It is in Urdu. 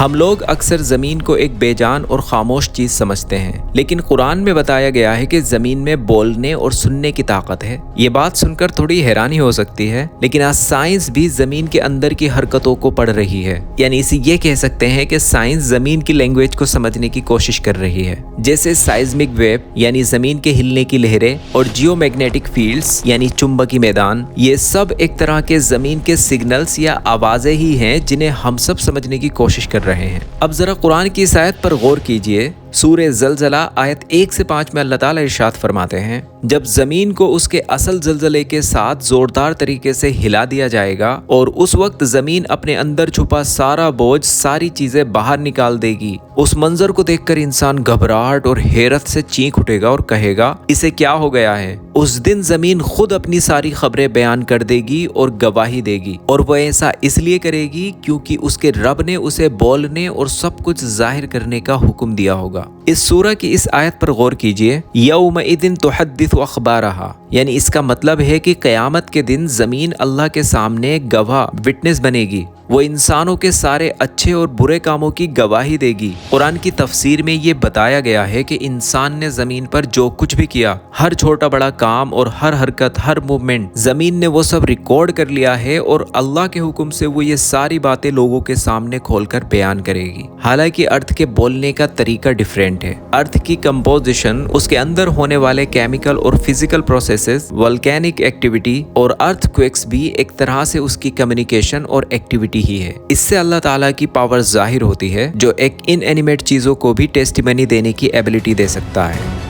ہم لوگ اکثر زمین کو ایک بے جان اور خاموش چیز سمجھتے ہیں، لیکن قرآن میں بتایا گیا ہے کہ زمین میں بولنے اور سننے کی طاقت ہے۔ یہ بات سن کر تھوڑی حیرانی ہو سکتی ہے، لیکن آج سائنس بھی زمین کے اندر کی حرکتوں کو پڑھ رہی ہے۔ یعنی اسے یہ کہہ سکتے ہیں کہ سائنس زمین کی لینگویج کو سمجھنے کی کوشش کر رہی ہے، جیسے سائزمک ویو یعنی زمین کے ہلنے کی لہریں اور جیو میگنیٹک فیلڈز یعنی چمبکی میدان، یہ سب ایک طرح کے زمین کے سگنلز یا آوازیں ہی ہیں جنہیں ہم سب سمجھنے کی کوشش کر رہے ہیں۔ اب ذرا قرآن کی اس آیت پر غور کیجئے۔ سورہ زلزلہ آیت 1 سے 5 میں اللہ تعالیٰ ارشاد فرماتے ہیں، جب زمین کو اس کے اصل زلزلے کے ساتھ زوردار طریقے سے ہلا دیا جائے گا اور اس وقت زمین اپنے اندر چھپا سارا بوجھ، ساری چیزیں باہر نکال دے گی، اس منظر کو دیکھ کر انسان گھبراہٹ اور حیرت سے چینخ اٹھے گا اور کہے گا اسے کیا ہو گیا ہے۔ اس دن زمین خود اپنی ساری خبریں بیان کر دے گی اور گواہی دے گی، اور وہ ایسا اس لیے کرے گی کیونکہ اس کے رب نے اسے بولنے اور سب کچھ ظاہر کرنے کا حکم دیا ہوگا۔ اس سورہ کی اس آیت پر غور کیجئے، یومئذ تحدث اخبارہا، یعنی اس کا مطلب ہے کہ قیامت کے دن زمین اللہ کے سامنے گواہ وٹنس بنے گی، وہ انسانوں کے سارے اچھے اور برے کاموں کی گواہی دے گی۔ قرآن کی تفسیر میں یہ بتایا گیا ہے کہ انسان نے زمین پر جو کچھ بھی کیا، ہر چھوٹا بڑا کام اور ہر حرکت، ہر موومنٹ، زمین نے وہ سب ریکارڈ کر لیا ہے، اور اللہ کے حکم سے وہ یہ ساری باتیں لوگوں کے سامنے کھول کر بیان کرے گی۔ حالانکہ ارتھ کے بولنے کا طریقہ ڈیفرنٹ ہے۔ ارتھ کی کمپوزیشن، اس کے اندر ہونے والے کیمیکل اور فزیکل پروسیسز، والکینک ایکٹیویٹی اور ارتھ کویکس بھی ایک طرح سے اس کی کمیونیکیشن اور ایکٹیویٹی ہی ہے۔ اس سے اللہ تعالیٰ کی پاور ظاہر ہوتی ہے، جو ایک ان اینیمیٹ چیزوں کو بھی ٹیسٹیمنی دینے کی ایبلٹی دے سکتا ہے۔